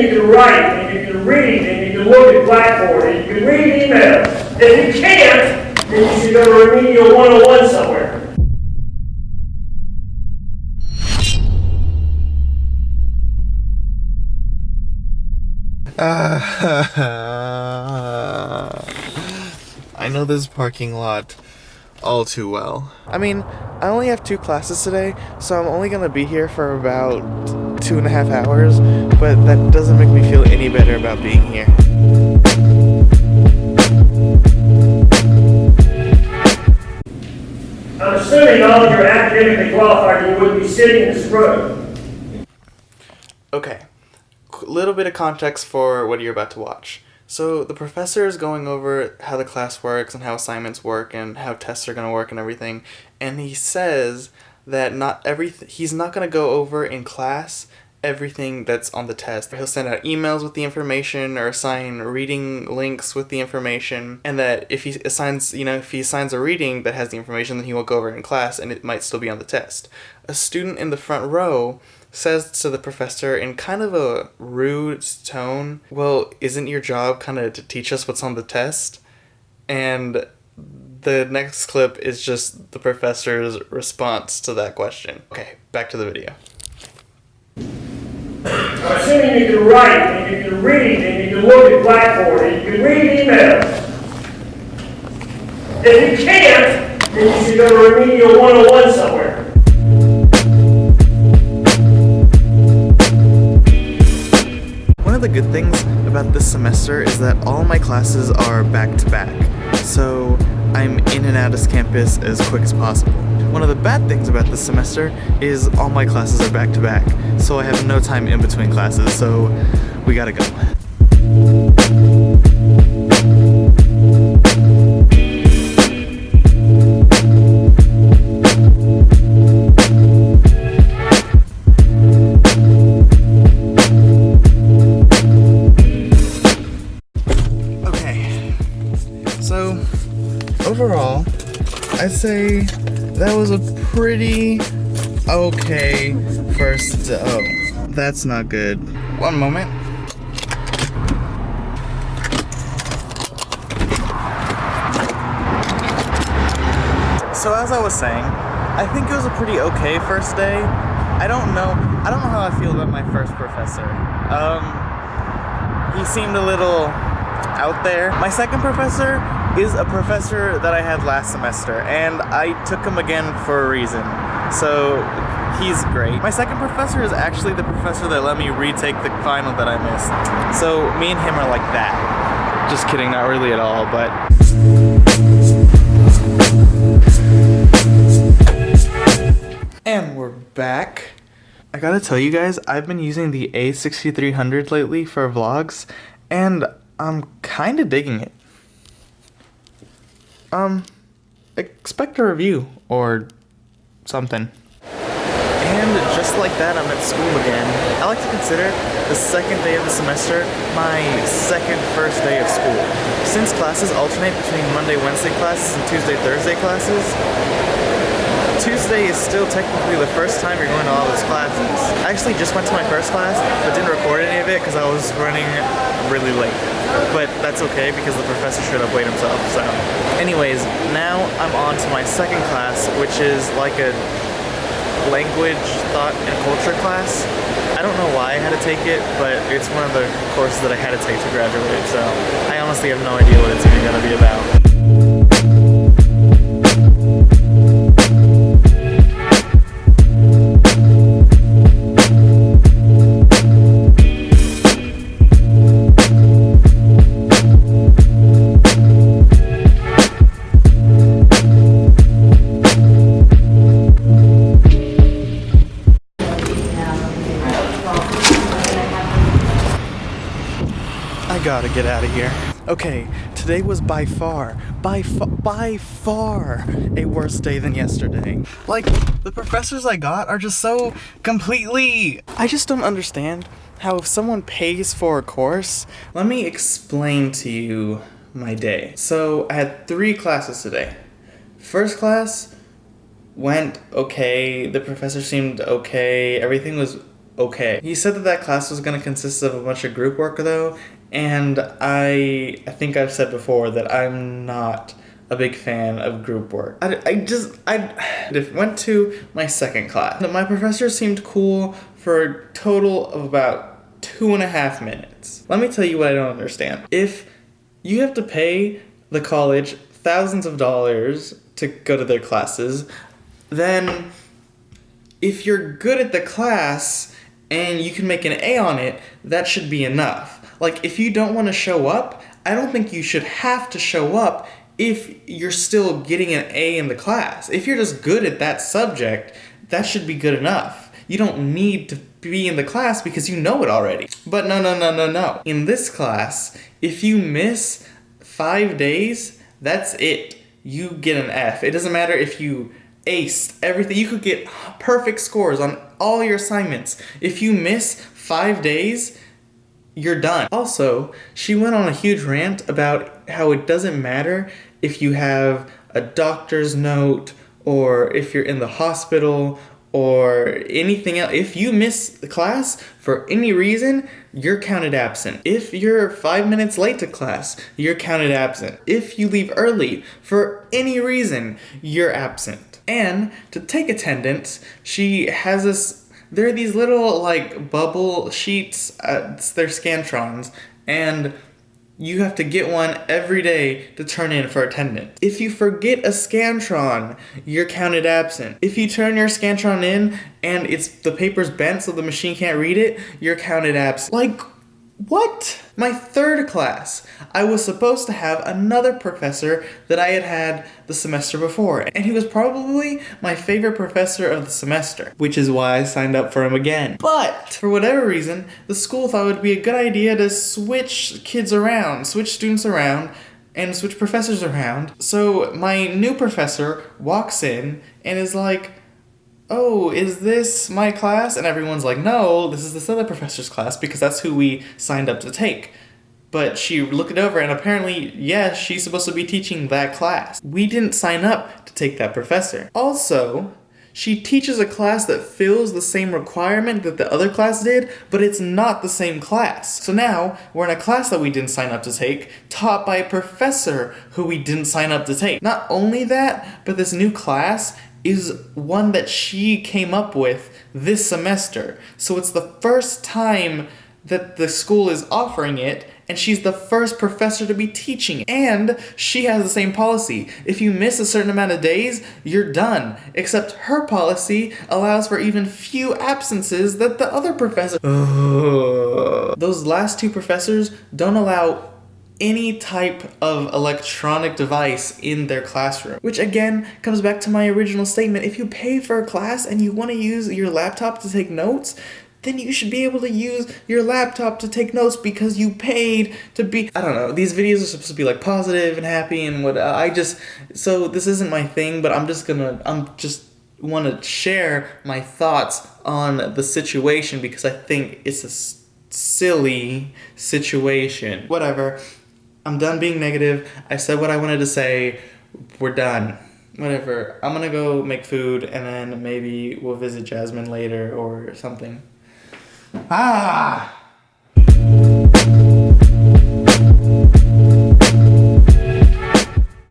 you can write, and you can read, and you can look at Blackboard, and you can read emails. If you can't, then you should go to Remedial 101 somewhere. I know this parking lot all too well. I mean, I only have 2 classes today, so I'm only gonna be here for about 2.5 hours, but that doesn't make me feel any better about being here. I'm assuming all of you are academically qualified, you wouldn't be sitting in this room. Okay, little bit of context for what you're about to watch. So the professor is going over how the class works and how assignments work and how tests are going to work and everything, and he says that he's not going to go over in class everything that's on the test. He'll send out emails with the information or assign reading links with the information, and that if he assigns a reading that has the information, then he won't go over it in class and it might still be on the test. A student in the front row says to the professor in kind of a rude tone, well, isn't your job kind of to teach us what's on the test? And the next clip is just the professor's response to that question. Okay, back to the video. I'm assuming you can write, and you can read, and you can look at Blackboard, and you can read emails. If you can't, then you should go to Remedial 101 somewhere. One of the good things about this semester is that all my classes are back-to-back, so I'm in and out of campus as quick as possible. One of the bad things about this semester is all my classes are back-to-back, so I have no time in between classes, so we gotta go. So, overall, I'd say that was a pretty okay first. Oh, that's not good. One moment. So as I was saying, I think it was a pretty okay first day. I don't know how I feel about my first professor. He seemed a little out there. My second professor is a professor that I had last semester, and I took him again for a reason. So he's great. My second professor is actually the professor that let me retake the final that I missed. So me and him are like that. Just kidding, not really at all, but and we're back. I gotta tell you guys, I've been using the A6300 lately for vlogs, and I'm kinda digging it. Expect a review, or something. And just like that, I'm at school again. I like to consider the second day of the semester my first day of school. Since classes alternate between Monday, Wednesday classes and Tuesday, Thursday classes, Tuesday is still technically the first time you're going to all those classes. I actually just went to my first class, but didn't record any of it because I was running really late. But that's okay because the professor showed up late himself, so. Anyways, now I'm on to my second class, which is like a language, thought, and culture class. I don't know why I had to take it, but it's one of the courses that I had to take to graduate, so I honestly have no idea what it's even going to be about. I gotta get out of here. Okay, today was by far a worse day than yesterday. Like, the professors I got are just so completely... I just don't understand how if someone pays for a course... Let me explain to you my day. So, I had 3 classes today. First class went okay, the professor seemed okay, everything was okay. He said that that class was going to consist of a bunch of group work though, and I think I've said before that I'm not a big fan of group work. I went to my second class. My professor seemed cool for a total of about 2.5 minutes. Let me tell you what I don't understand. If you have to pay the college thousands of dollars to go to their classes, then if you're good at the class and you can make an A on it, that should be enough. Like, if you don't want to show up, I don't think you should have to show up if you're still getting an A in the class. If you're just good at that subject, that should be good enough. You don't need to be in the class because you know it already. But no. In this class, if you miss 5 days, that's it. You get an F. It doesn't matter if you aced everything. You could get perfect scores on all your assignments. If you miss 5 days, you're done. Also, she went on a huge rant about how it doesn't matter if you have a doctor's note or if you're in the hospital or anything else. If you miss the class for any reason, you're counted absent. If you're 5 minutes late to class, you're counted absent. If you leave early for any reason, you're absent. And to take attendance, she has there are these little like bubble sheets, they're Scantrons, and you have to get one every day to turn in for attendance. If you forget a Scantron, you're counted absent. If you turn your Scantron in and the paper's bent so the machine can't read it, you're counted absent. Like, what? My third class, I was supposed to have another professor that I had the semester before, and he was probably my favorite professor of the semester, which is why I signed up for him again. But, for whatever reason, the school thought it would be a good idea to switch students around, and switch professors around. So my new professor walks in and is like, "Oh, is this my class?" And everyone's like, "No, this is this other professor's class because that's who we signed up to take." But she looked it over and apparently, yes, she's supposed to be teaching that class. We didn't sign up to take that professor. Also, she teaches a class that fills the same requirement that the other class did, but it's not the same class. So now, we're in a class that we didn't sign up to take, taught by a professor who we didn't sign up to take. Not only that, but this new class is one that she came up with this semester. So it's the first time that the school is offering it, and she's the first professor to be teaching it. And she has the same policy. If you miss a certain amount of days, you're done. Except her policy allows for even few absences that the other professor... Those last two professors don't allow any type of electronic device in their classroom. Which again, comes back to my original statement. If you pay for a class and you want to use your laptop to take notes, then you should be able to use your laptop to take notes because you paid to be... I don't know, these videos are supposed to be like positive and happy and what so this isn't my thing, but I'm just want to share my thoughts on the situation because I think it's a silly situation. Whatever. I'm done being negative. I said what I wanted to say. We're done. Whatever. I'm gonna go make food and then maybe we'll visit Jasmine later or something. Ah!